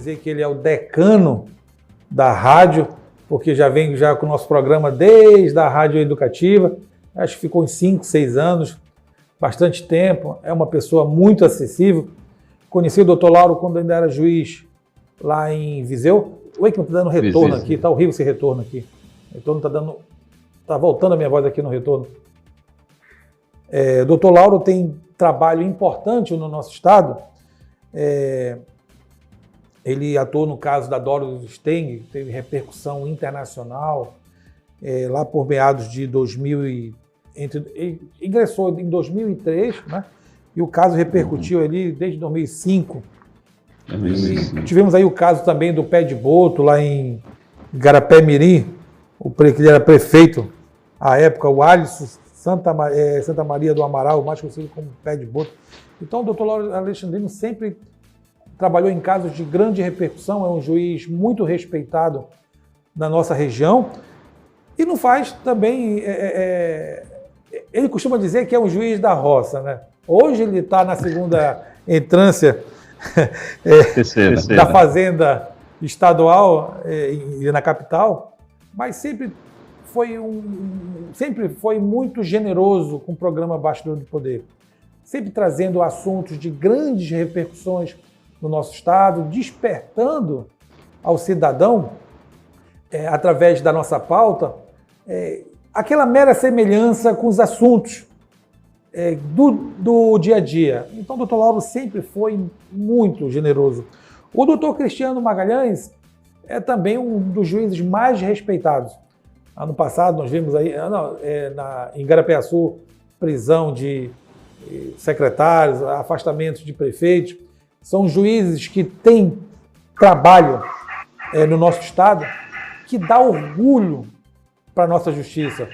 dizer que ele é o decano da rádio, porque já vem com o nosso programa desde a rádio educativa, acho que ficou em 5, 6 anos, bastante tempo, é uma pessoa muito acessível. Conheci o doutor Lauro quando ainda era juiz lá em Viseu. O Wakeman está dando retorno aqui, está horrível esse retorno aqui. O retorno está voltando a minha voz aqui no retorno. O doutor Lauro tem trabalho importante no nosso estado. Ele atuou no caso da Doris Steng, teve repercussão internacional, lá por meados de 2000 ingressou em 2003, né? E o caso repercutiu ali desde 2005. Tivemos aí o caso também do pé de boto lá em Igarapé-Mirim, que ele era prefeito à época, o Alisson Santa Maria do Amaral, mais conhecido como pé de boto. Então o doutor Lauro Alexandrino sempre trabalhou em casos de grande repercussão, é um juiz muito respeitado na nossa região e não faz também... ele costuma dizer que é um juiz da roça, né? Hoje ele está na segunda entrância da Fazenda Estadual na capital, mas sempre foi muito generoso com o programa Bastidor do Poder, sempre trazendo assuntos de grandes repercussões no nosso estado, despertando ao cidadão, através da nossa pauta, aquela mera semelhança com os assuntos do dia a dia. Então o doutor Lauro sempre foi muito generoso. O doutor Cristiano Magalhães é também um dos juízes mais respeitados. Ano passado nós vimos aí, em Igarapé-Açu, prisão de secretários, afastamentos de prefeitos. São juízes que têm trabalho no nosso estado que dá orgulho para a nossa justiça.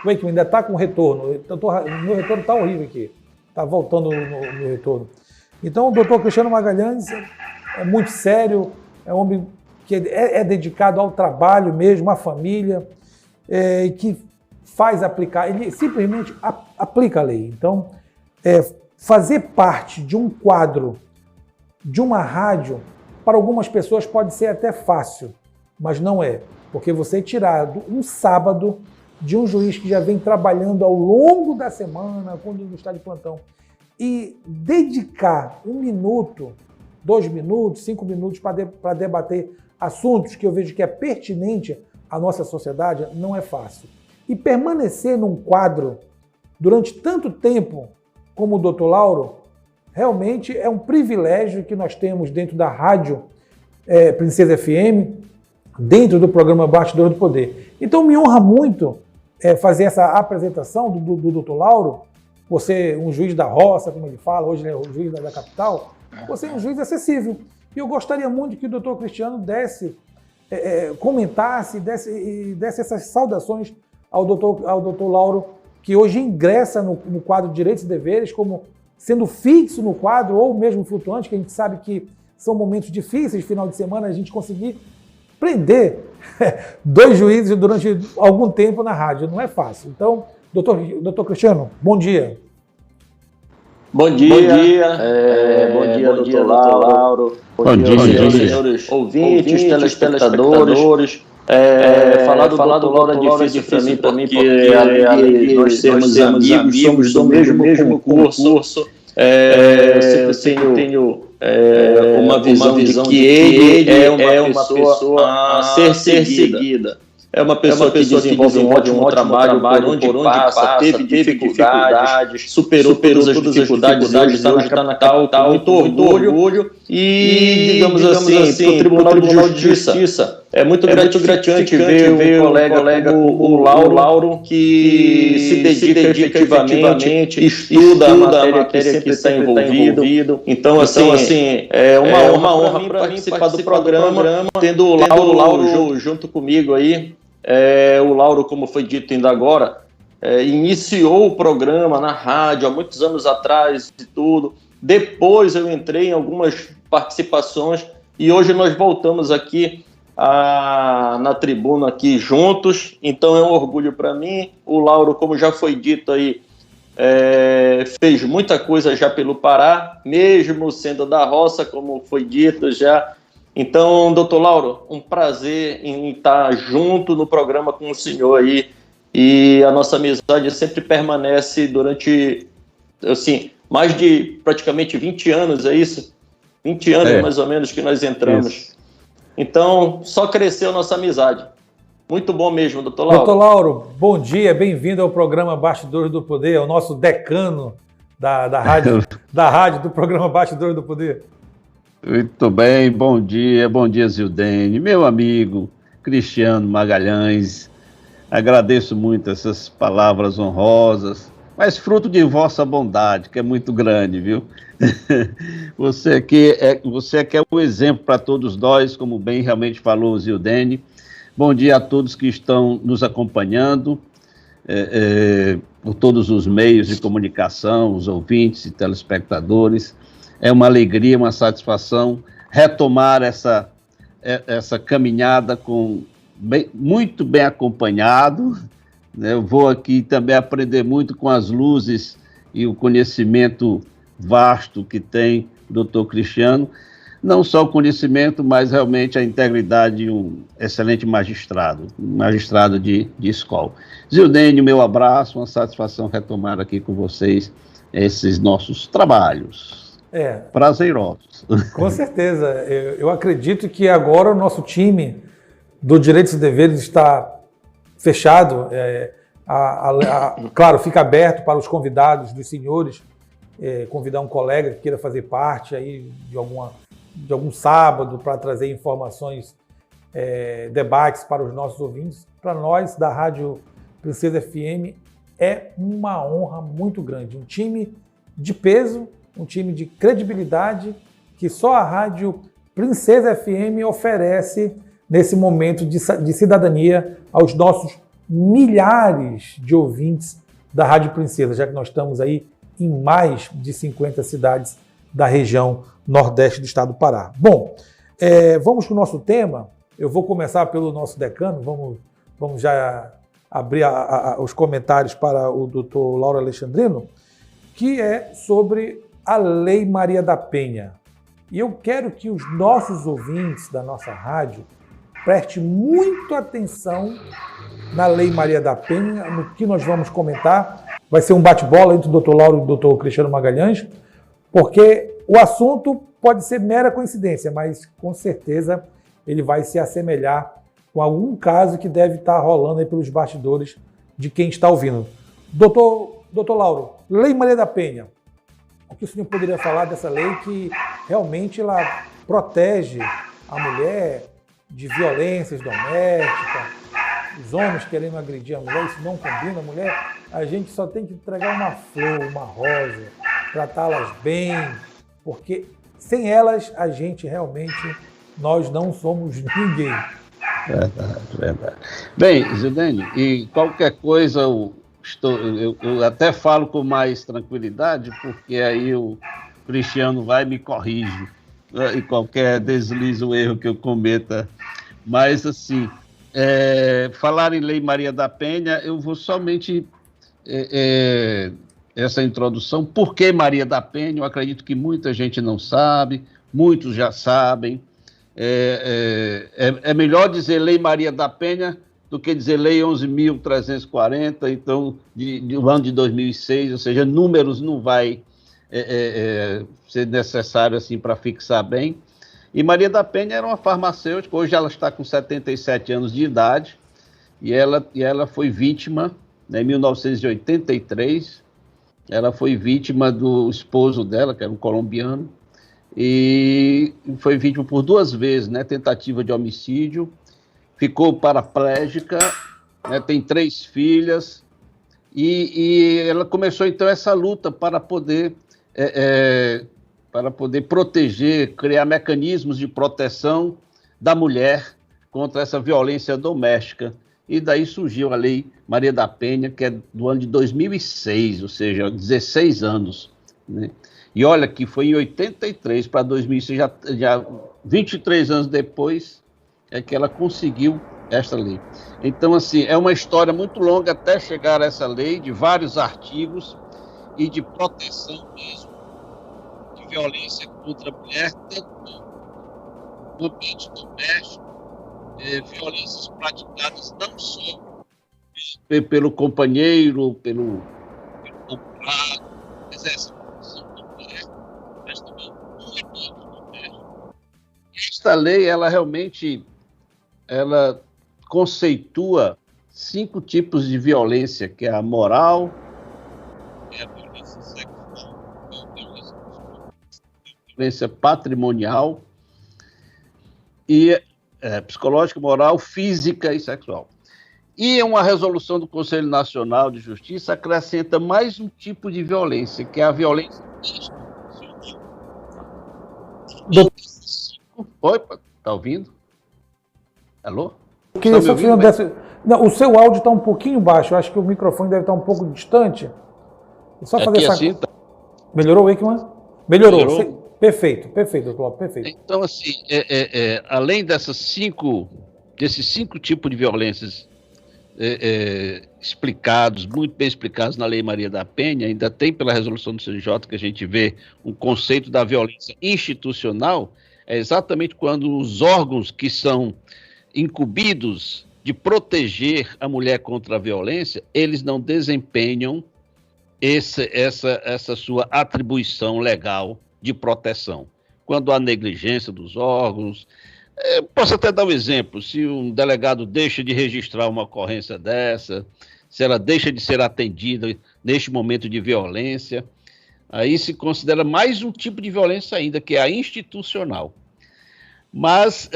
O Wakeman ainda está com retorno. O meu retorno está horrível aqui. Está voltando no meu retorno. Então, o doutor Cristiano Magalhães é muito sério, é um homem que é dedicado ao trabalho mesmo, à família, e que faz aplicar, ele simplesmente aplica a lei. Então, fazer parte de um quadro, de uma rádio, para algumas pessoas pode ser até fácil, mas não é. Porque você tirar um sábado de um juiz que já vem trabalhando ao longo da semana, quando não está de plantão, e dedicar 1 minuto, 2 minutos, 5 minutos para debater assuntos que eu vejo que é pertinente à nossa sociedade, não é fácil. E permanecer num quadro durante tanto tempo como o doutor Lauro, realmente é um privilégio que nós temos dentro da rádio Princesa FM, dentro do programa Bastidor do Poder. Então me honra muito fazer essa apresentação do doutor Lauro. Você, um juiz da roça, como ele fala, hoje ele é o juiz da capital, você é um juiz acessível. E eu gostaria muito que o doutor Cristiano comentasse, desse essas saudações ao doutor Lauro, que hoje ingressa no quadro de Direitos e Deveres, como sendo fixo no quadro, ou mesmo flutuante, que a gente sabe que são momentos difíceis, final de semana, a gente conseguir prender 2 juízes durante algum tempo na rádio. Não é fácil. Então, doutor Cristiano, bom dia. Bom dia, doutor Lauro. Bom dia, senhores ouvintes, telespectadores. Falar do Lauro é difícil para mim, porque além de nós sermos amigos, somos do mesmo curso. Eu tenho uma visão de que ele é uma pessoa a ser seguida. É uma pessoa que desenvolve um ótimo trabalho por onde passa, teve dificuldades, superou todas as dificuldades, hoje está na capital, muito orgulho e, digamos assim, para o Tribunal de Justiça. É muito gratificante ver um colega o Lauro, que se dedica efetivamente, estuda a matéria que sempre está envolvido. Então, assim, é uma honra para mim participar do programa, tendo o Lauro junto comigo aí. O Lauro, como foi dito ainda agora, iniciou o programa na rádio há muitos anos atrás e tudo. Depois eu entrei em algumas participações e hoje nós voltamos aqui na tribuna aqui juntos. Então é um orgulho para mim. O Lauro, como já foi dito aí, fez muita coisa já pelo Pará, mesmo sendo da roça, como foi dito já. Então, doutor Lauro, um prazer em estar junto no programa com o senhor aí, e a nossa amizade sempre permanece durante, assim, mais de praticamente 20 anos, é isso? 20 anos mais ou menos que nós entramos. Isso. Então, só cresceu a nossa amizade. Muito bom mesmo, doutor Lauro. Doutor Lauro, bom dia, bem-vindo ao programa Bastidores do Poder, ao nosso decano da rádio do programa Bastidores do Poder. Muito bem, bom dia Zildene, meu amigo Cristiano Magalhães, agradeço muito essas palavras honrosas, mas fruto de vossa bondade, que é muito grande, viu? Você aqui é um exemplo para todos nós, como bem realmente falou o Zildene. Bom dia a todos que estão nos acompanhando, por todos os meios de comunicação, os ouvintes e telespectadores. É uma alegria, uma satisfação retomar essa caminhada muito bem acompanhado. Né? Eu vou aqui também aprender muito com as luzes e o conhecimento vasto que tem o doutor Cristiano. Não só o conhecimento, mas realmente a integridade de um excelente magistrado de escola. Zildene, meu abraço, uma satisfação retomar aqui com vocês esses nossos trabalhos. Prazerosos. Com certeza. Eu acredito que agora o nosso time do Direitos e Deveres está fechado. Claro, fica aberto para os convidados dos senhores, convidar um colega que queira fazer parte aí de algum sábado para trazer informações, debates para os nossos ouvintes. Para nós, da Rádio Princesa FM, é uma honra muito grande. Um time de peso, um time de credibilidade que só a Rádio Princesa FM oferece nesse momento de cidadania aos nossos milhares de ouvintes da Rádio Princesa, já que nós estamos aí em mais de 50 cidades da região nordeste do estado do Pará. Bom, vamos para o nosso tema. Eu vou começar pelo nosso decano, vamos já abrir os comentários para o doutor Lauro Alexandrino, que é sobre a Lei Maria da Penha. E eu quero que os nossos ouvintes da nossa rádio prestem muito atenção na Lei Maria da Penha, no que nós vamos comentar. Vai ser um bate-bola entre o doutor Lauro e o doutor Cristiano Magalhães, porque o assunto pode ser mera coincidência, mas com certeza ele vai se assemelhar com algum caso que deve estar rolando aí pelos bastidores de quem está ouvindo. Doutor Lauro, Lei Maria da Penha. O que o senhor poderia falar dessa lei que realmente ela protege a mulher de violências domésticas, os homens querendo agredir a mulher, isso não combina a mulher, a gente só tem que entregar uma flor, uma rosa, tratá-las bem, porque sem elas a gente realmente, nós não somos ninguém. Verdade. Bem, Zildene, e qualquer coisa eu até falo com mais tranquilidade, porque aí o Cristiano vai e me corrige, né, e qualquer deslize ou erro que eu cometa. Mas, assim, falar em Lei Maria da Penha, eu vou somente essa introdução. Por que Maria da Penha? Eu acredito que muita gente não sabe, muitos já sabem. É melhor dizer Lei Maria da Penha do que dizer Lei 11.340, então, do ano de 2006, ou seja, números não vai ser necessário assim para fixar bem. E Maria da Penha era uma farmacêutica, hoje ela está com 77 anos de idade, e ela foi vítima, né, em 1983, ela foi vítima do esposo dela, que era um colombiano, e foi vítima por 2 vezes, né, tentativa de homicídio, ficou paraplégica, né, tem 3 filhas, e ela começou então essa luta para poder proteger, criar mecanismos de proteção da mulher contra essa violência doméstica. E daí surgiu a Lei Maria da Penha, que é do ano de 2006, ou seja, 16 anos. Né? E olha que foi em 83 para 2006, já 23 anos depois, é que ela conseguiu esta lei. Então, assim, é uma história muito longa até chegar a essa lei, de vários artigos e de proteção mesmo, de violência contra a mulher, tanto no ambiente doméstico, violências praticadas não só pelo companheiro, pelo companheiro, exerce função doméstica, mas também no ambiente doméstico. Esta lei, ela realmente, ela conceitua 5 tipos de violência, que é a moral, que é a violência sexual, que é a violência patrimonial, e psicológica, moral, física e sexual. E uma resolução do Conselho Nacional de Justiça acrescenta mais um tipo de violência, que é a violência institucional. Oi, tá ouvindo? Alô? Eu queria só que você desse... Não, o seu áudio está um pouquinho baixo, eu acho que o microfone deve estar um pouco distante. Só fazer essa... assim, tá... Melhorou, Wakeman? Melhorou. Perfeito, doutor Lauro, perfeito. Então, assim, além desses 5 tipos de violências explicados, muito bem explicados na Lei Maria da Penha, ainda tem pela resolução do CNJ que a gente vê um conceito da violência institucional, é exatamente quando os órgãos que são incumbidos de proteger a mulher contra a violência, eles não desempenham essa sua atribuição legal de proteção. Quando há negligência dos órgãos, posso até dar um exemplo, se um delegado deixa de registrar uma ocorrência dessa, se ela deixa de ser atendida neste momento de violência, aí se considera mais um tipo de violência ainda, que é a institucional. Mas,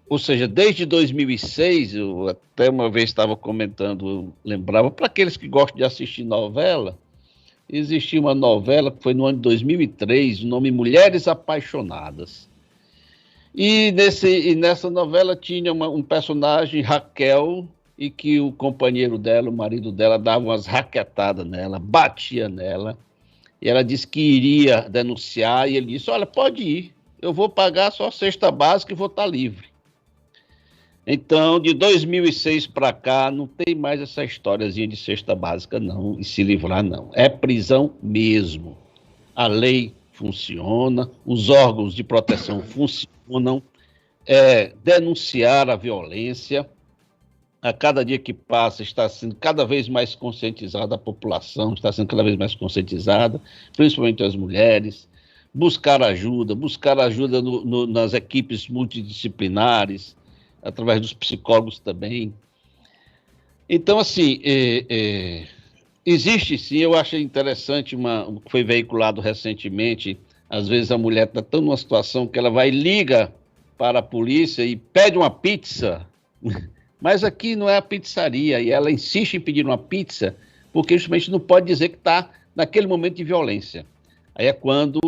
ou seja, desde 2006, eu até uma vez estava comentando, eu lembrava, para aqueles que gostam de assistir novela, existia uma novela que foi no ano de 2003, o nome Mulheres Apaixonadas. E nessa novela tinha um personagem, Raquel, e que o companheiro dela, o marido dela, dava umas raquetadas nela, batia nela, e ela disse que iria denunciar, e ele disse, olha, pode ir, eu vou pagar só a cesta básica e vou estar livre. Então, de 2006 para cá, não tem mais essa historiazinha de cesta básica, não, e se livrar, não. É prisão mesmo. A lei funciona, os órgãos de proteção funcionam, denunciar a violência. A cada dia que passa está sendo cada vez mais conscientizada a população, está sendo cada vez mais conscientizada, principalmente as mulheres, buscar ajuda nas equipes multidisciplinares, através dos psicólogos também. Então, assim, existe sim, eu achei interessante, o que foi veiculado recentemente, às vezes a mulher está tão numa situação que ela vai e liga para a polícia e pede uma pizza, mas aqui não é a pizzaria, e ela insiste em pedir uma pizza, porque justamente não pode dizer que está naquele momento de violência. Aí é quando,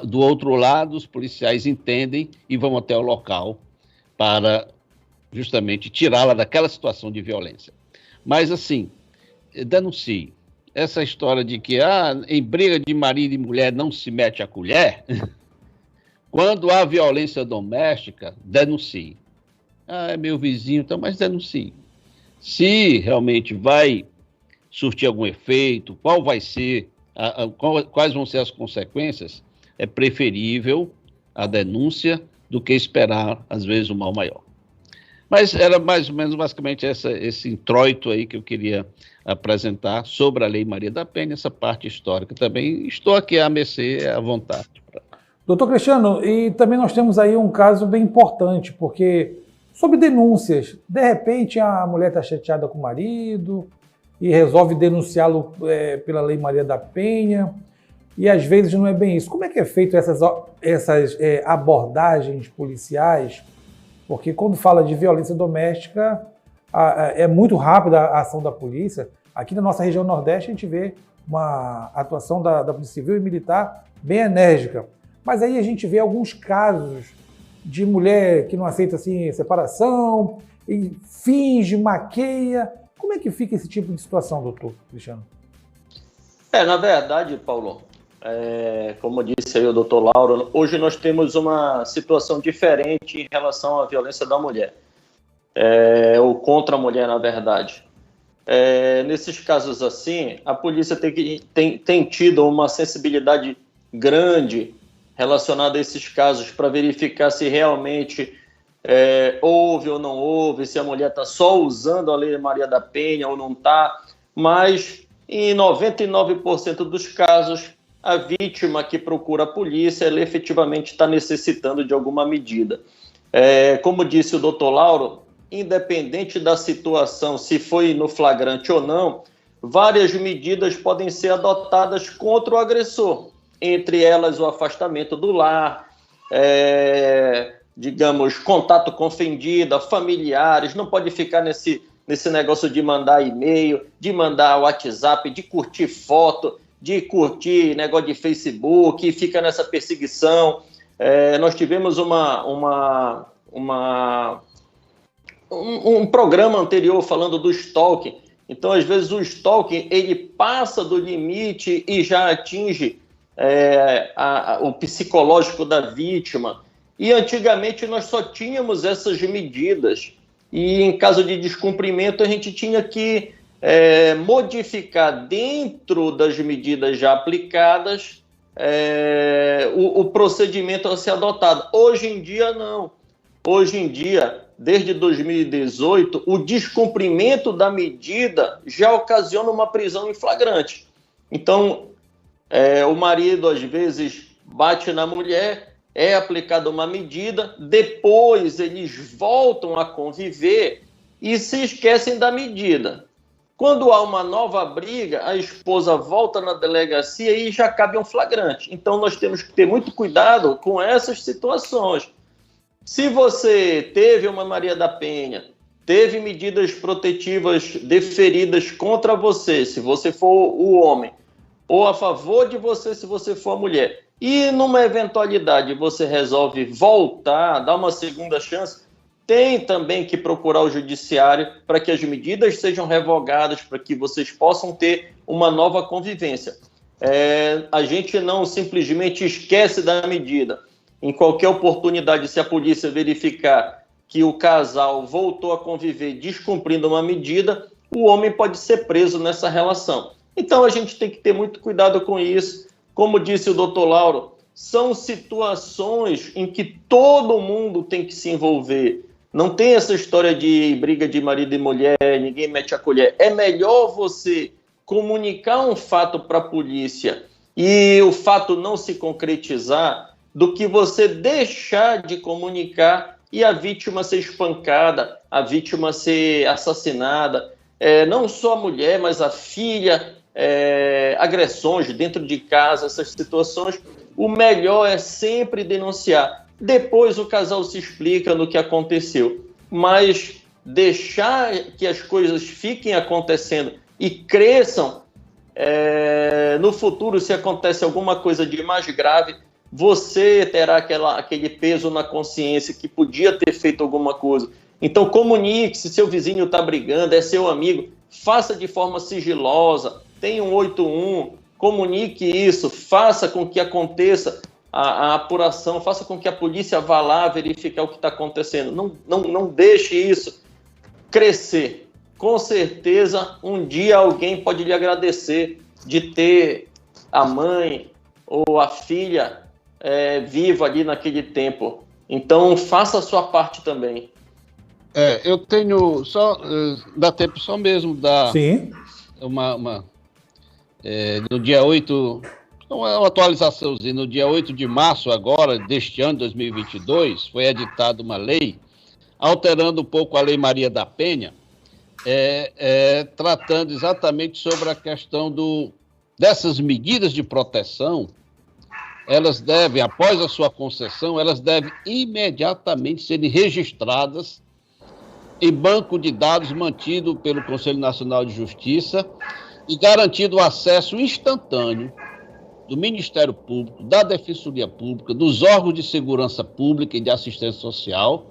do outro lado, os policiais entendem e vão até o local para justamente tirá-la daquela situação de violência. Mas, assim, denuncie. Essa história de que em briga de marido e mulher não se mete a colher, quando há violência doméstica, denuncie. É meu vizinho, então, mas denuncie. Se realmente vai surtir algum efeito, qual vai ser, quais vão ser as consequências, é preferível a denúncia do que esperar, às vezes, um mal maior. Mas era mais ou menos, basicamente, esse introito aí que eu queria apresentar sobre a Lei Maria da Penha, essa parte histórica também. Estou aqui à mercê, à vontade. Doutor Cristiano, e também nós temos aí um caso bem importante, porque sobre denúncias, de repente a mulher está chateada com o marido e resolve denunciá-lo pela Lei Maria da Penha, e às vezes não é bem isso. Como é que é feito essas abordagens policiais? Porque quando fala de violência doméstica, é muito rápida a ação da polícia. Aqui na nossa região Nordeste a gente vê uma atuação da Polícia Civil e Militar bem enérgica. Mas aí a gente vê alguns casos de mulher que não aceita assim, separação, e finge, maqueia. Como é que fica esse tipo de situação, doutor Cristiano? Na verdade, Paulo, como disse aí o doutor Lauro, hoje nós temos uma situação diferente em relação à violência da mulher, ou contra a mulher, na verdade. Nesses casos assim, a polícia tem tido uma sensibilidade grande relacionado a esses casos para verificar se realmente houve ou não houve, se a mulher está só usando a Lei Maria da Penha ou não está, mas em 99% dos casos, a vítima que procura a polícia, ela efetivamente está necessitando de alguma medida. Como disse o doutor Lauro, independente da situação, se foi no flagrante ou não, várias medidas podem ser adotadas contra o agressor, entre elas o afastamento do lar, digamos, contato com ofendida, familiares, não pode ficar nesse negócio de mandar e-mail, de mandar WhatsApp, de curtir foto, de curtir negócio de Facebook, e fica nessa perseguição. Nós tivemos um programa anterior falando do stalking. Então, às vezes, o stalking ele passa do limite e já atinge o psicológico da vítima. E antigamente nós só tínhamos essas medidas. E em caso de descumprimento, a gente tinha que modificar dentro das medidas já aplicadas o procedimento a ser adotado. Hoje em dia, não. Hoje em dia, desde 2018, o descumprimento da medida já ocasiona uma prisão em flagrante. Então, o marido, às vezes, bate na mulher, é aplicada uma medida, depois eles voltam a conviver e se esquecem da medida. Quando há uma nova briga, a esposa volta na delegacia e já cabe um flagrante. Então, nós temos que ter muito cuidado com essas situações. Se você teve uma Maria da Penha, teve medidas protetivas deferidas contra você, se você for o homem, ou a favor de você, se você for a mulher, e numa eventualidade você resolve voltar, dar uma segunda chance, tem também que procurar o judiciário para que as medidas sejam revogadas, para que vocês possam ter uma nova convivência. A gente não simplesmente esquece da medida. Em qualquer oportunidade, se a polícia verificar que o casal voltou a conviver descumprindo uma medida, o homem pode ser preso nessa relação. Então, a gente tem que ter muito cuidado com isso. Como disse o doutor Lauro, são situações em que todo mundo tem que se envolver. Não tem essa história de briga de marido e mulher, ninguém mete a colher. É melhor você comunicar um fato para a polícia e o fato não se concretizar do que você deixar de comunicar e a vítima ser espancada, a vítima ser assassinada. Não só a mulher, mas a filha, agressões dentro de casa, essas situações. O melhor é sempre denunciar. Depois o casal se explica no que aconteceu. Mas deixar que as coisas fiquem acontecendo e cresçam, no futuro, se acontece alguma coisa de mais grave, você terá aquele peso na consciência que podia ter feito alguma coisa. Então comunique, se seu vizinho está brigando, é seu amigo, faça de forma sigilosa, tenha um 81, comunique isso, faça com que aconteça a apuração, faça com que a polícia vá lá verificar o que está acontecendo. Não deixe isso crescer. Com certeza, um dia alguém pode lhe agradecer de ter a mãe ou a filha viva ali naquele tempo. Então, faça a sua parte também. Eu tenho só... dá tempo só mesmo da... Sim. No dia 8... uma atualizaçãozinha. No dia 8 de março agora, deste ano, 2022, foi editada uma lei alterando um pouco a Lei Maria da Penha, tratando exatamente sobre a questão dessas medidas de proteção. Elas devem, após a sua concessão, elas devem imediatamente serem registradas em banco de dados mantido pelo Conselho Nacional de Justiça e garantido o acesso instantâneo do Ministério Público, da Defensoria Pública, dos órgãos de segurança pública e de assistência social.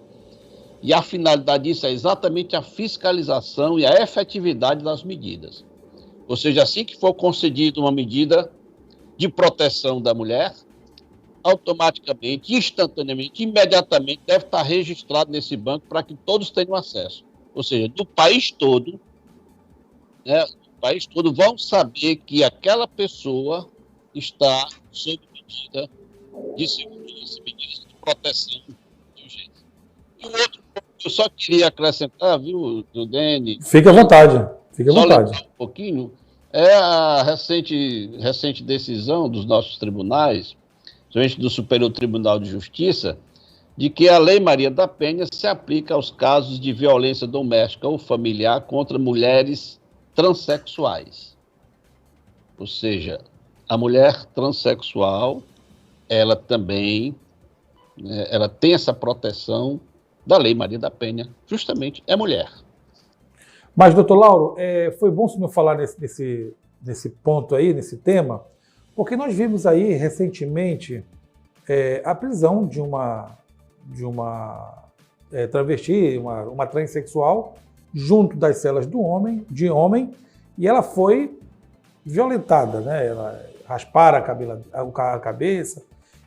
E a finalidade disso é exatamente a fiscalização e a efetividade das medidas. Ou seja, assim que for concedida uma medida de proteção da mulher, automaticamente, instantaneamente, imediatamente, deve estar registrado nesse banco para que todos tenham acesso. Ou seja, do país todo, vão saber que aquela pessoa está sob medida de segurança, medidas de proteção de urgência. E o outro ponto que eu só queria acrescentar, viu, Dene? Fique à vontade, fique à vontade. Só um pouquinho, é a recente decisão dos nossos tribunais, principalmente do Superior Tribunal de Justiça, de que a Lei Maria da Penha se aplica aos casos de violência doméstica ou familiar contra mulheres transexuais. Ou seja, a mulher transexual, ela também, ela tem essa proteção da Lei Maria da Penha, justamente é mulher. Mas, doutor Lauro, foi bom o senhor falar nesse ponto aí, nesse tema, porque nós vimos aí recentemente a prisão de uma travesti, uma transexual, junto das celas de homem, e ela foi violentada, né? Ela rasparam a cabeça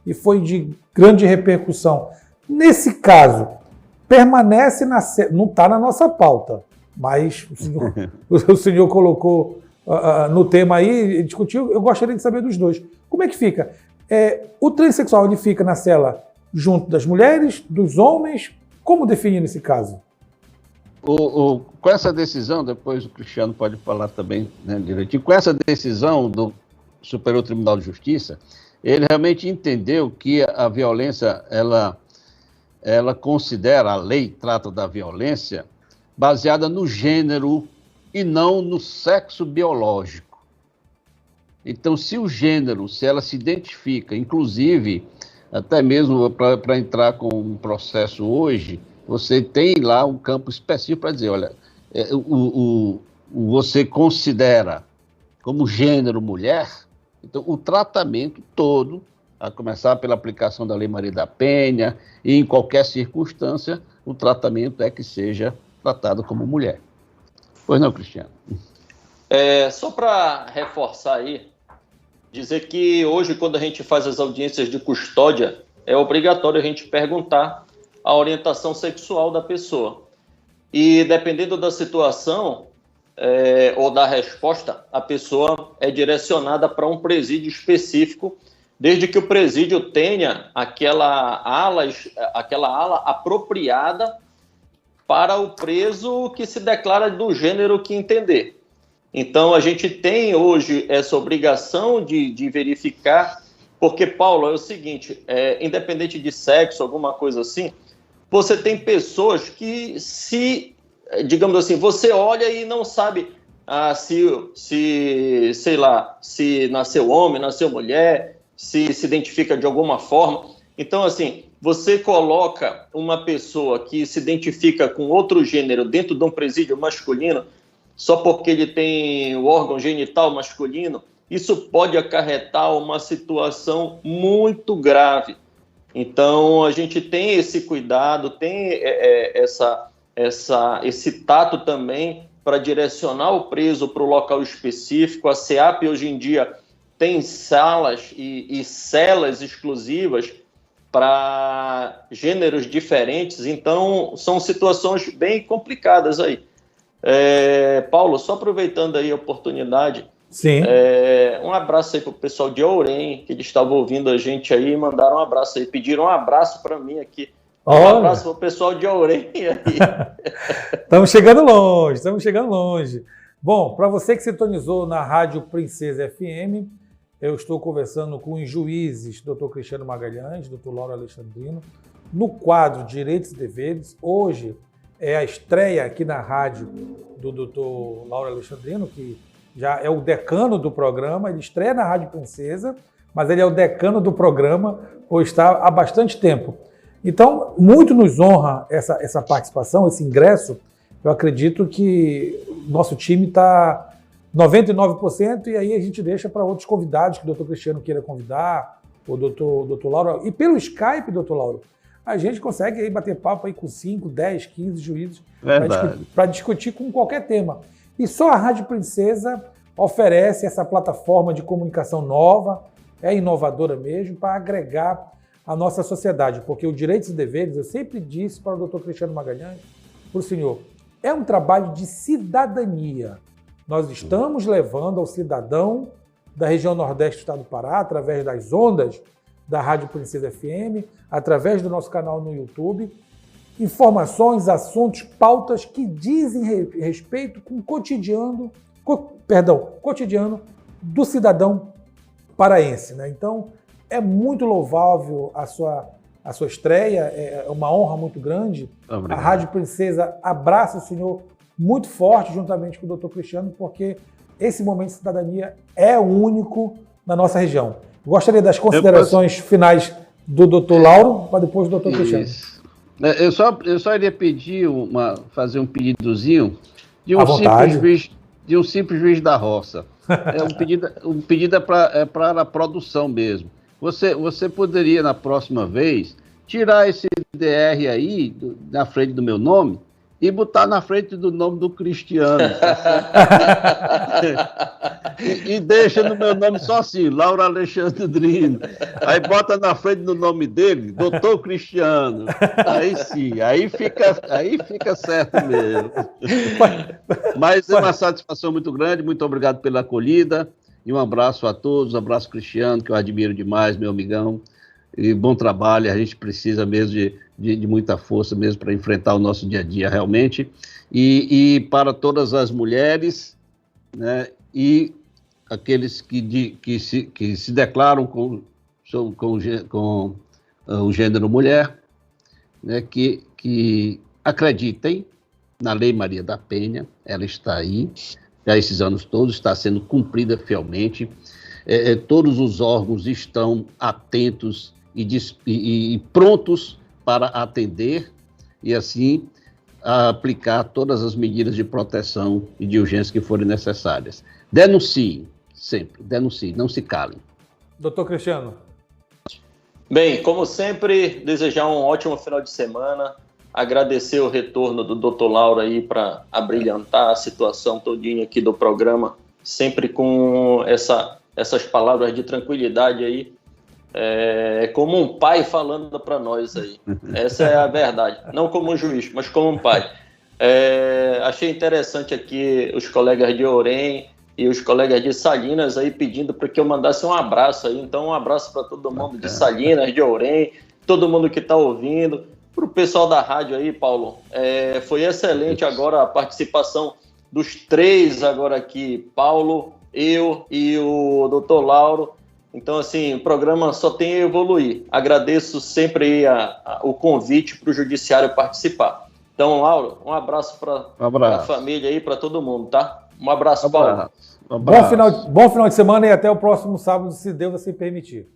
e foi de grande repercussão. Nesse caso, permanece não está na nossa pauta, mas o senhor colocou no tema aí, discutiu, eu gostaria de saber dos dois. Como é que fica? O transexual ele fica na cela junto das mulheres, dos homens? Como definir nesse caso? Com essa decisão, depois o Cristiano pode falar também, né, direitinho, com essa decisão do Superior Tribunal de Justiça, ele realmente entendeu que a violência, ela considera, a lei trata da violência baseada no gênero e não no sexo biológico. Então, se ela se identifica, inclusive, até mesmo para entrar com um processo hoje, você tem lá um campo específico para dizer, olha, você considera como gênero mulher, então o tratamento todo, a começar pela aplicação da Lei Maria da Penha, e em qualquer circunstância, o tratamento é que seja tratado como mulher. Pois não, Cristiano? Só para reforçar aí, dizer que hoje, quando a gente faz as audiências de custódia, é obrigatório a gente perguntar a orientação sexual da pessoa. E dependendo da situação ou da resposta, a pessoa é direcionada para um presídio específico, desde que o presídio tenha aquela ala apropriada para o preso que se declara do gênero que entender. Então, a gente tem hoje essa obrigação de verificar, porque, Paulo, é o seguinte, independente de sexo, alguma coisa assim, você tem pessoas que digamos assim, você olha e não sabe sei lá, se nasceu homem, nasceu mulher, se identifica de alguma forma. Então, assim, você coloca uma pessoa que se identifica com outro gênero dentro de um presídio masculino, só porque ele tem o órgão genital masculino, isso pode acarretar uma situação muito grave. Então, a gente tem esse cuidado, tem esse tato também para direcionar o preso para o local específico. A SEAP, hoje em dia, tem salas e celas exclusivas para gêneros diferentes. Então, são situações bem complicadas aí. Paulo, só aproveitando aí a oportunidade, sim. Um abraço aí para o pessoal de Ourém, que eles estavam ouvindo a gente aí, mandaram um abraço aí, pediram um abraço para mim aqui. Um abraço para o pessoal de Ourém aí. Estamos chegando longe. Bom, para você que sintonizou na Rádio Princesa FM, eu estou conversando com os juízes, Dr. Cristiano Magalhães, Dr. Lauro Alexandrino, no quadro Direitos e Deveres. Hoje é a estreia aqui na rádio do Dr. Lauro Alexandrino, que já é o decano do programa. Ele estreia na Rádio Princesa, mas ele é o decano do programa, ou está há bastante tempo. Então, muito nos honra essa participação, esse ingresso. Eu acredito que nosso time está 99%, e aí a gente deixa para outros convidados que o doutor Cristiano queira convidar, o doutor Lauro. E pelo Skype, doutor Lauro, a gente consegue aí bater papo aí com 5, 10, 15 juízes para discutir com qualquer tema. E só a Rádio Princesa oferece essa plataforma de comunicação nova, inovadora mesmo, para agregar a nossa sociedade. Porque o Direitos e Deveres, eu sempre disse para o doutor Cristiano Magalhães, para o senhor, é um trabalho de cidadania. Nós estamos levando ao cidadão da região nordeste do estado do Pará, através das ondas, da Rádio Princesa FM, através do nosso canal no YouTube. Informações, assuntos, pautas que dizem respeito com o cotidiano do cidadão paraense, né? Então, é muito louvável a sua estreia, é uma honra muito grande. Obrigado. A Rádio Princesa abraça o senhor muito forte, juntamente com o Dr. Cristiano, porque esse momento de cidadania é único na nossa região. Gostaria das considerações finais do Dr. Lauro, para depois do Dr. Cristiano. Eu só iria pedir fazer um pedidozinho de um simples juiz da roça. Um pedido é para a produção mesmo. Você poderia, na próxima vez, tirar esse DR aí na frente do meu nome e botar na frente do nome do Cristiano. e deixa no meu nome só assim, Lauro Alexandrino. Aí bota na frente do nome dele, Doutor Cristiano. Aí sim, aí fica certo mesmo. Mas é uma satisfação muito grande, muito obrigado pela acolhida. E um abraço a todos, um abraço Cristiano, que eu admiro demais, meu amigão. E bom trabalho, a gente precisa mesmo de muita força mesmo para enfrentar o nosso dia a dia realmente. E para todas as mulheres, né, e aqueles que se declaram com o gênero mulher, né, que acreditem na Lei Maria da Penha, ela está aí, já esses anos todos, está sendo cumprida fielmente. Todos os órgãos estão atentos e prontos para atender e, assim, aplicar todas as medidas de proteção e de urgência que forem necessárias. Denunciem, sempre, denunciem, não se calem. Doutor Cristiano. Bem, como sempre, desejar um ótimo final de semana, agradecer o retorno do Dr. Lauro aí para abrilhantar a situação todinha aqui do programa, sempre com essas palavras de tranquilidade aí, como um pai falando para nós aí. Essa é a verdade. Não como um juiz, mas como um pai. Achei interessante aqui os colegas de Orem e os colegas de Salinas aí pedindo para que eu mandasse um abraço aí. Então, um abraço para todo mundo de Salinas, de Orem, todo mundo que está ouvindo. Para o pessoal da rádio aí, Paulo, foi excelente agora a participação dos três agora aqui, Paulo, eu e o Dr. Lauro. Então, assim, o programa só tem a evoluir. Agradeço sempre aí o convite para o Judiciário participar. Então, Lauro, um abraço para a família aí, para todo mundo, tá? Um abraço, Paulo. Bom final de semana e até o próximo sábado, se Deus assim permitir.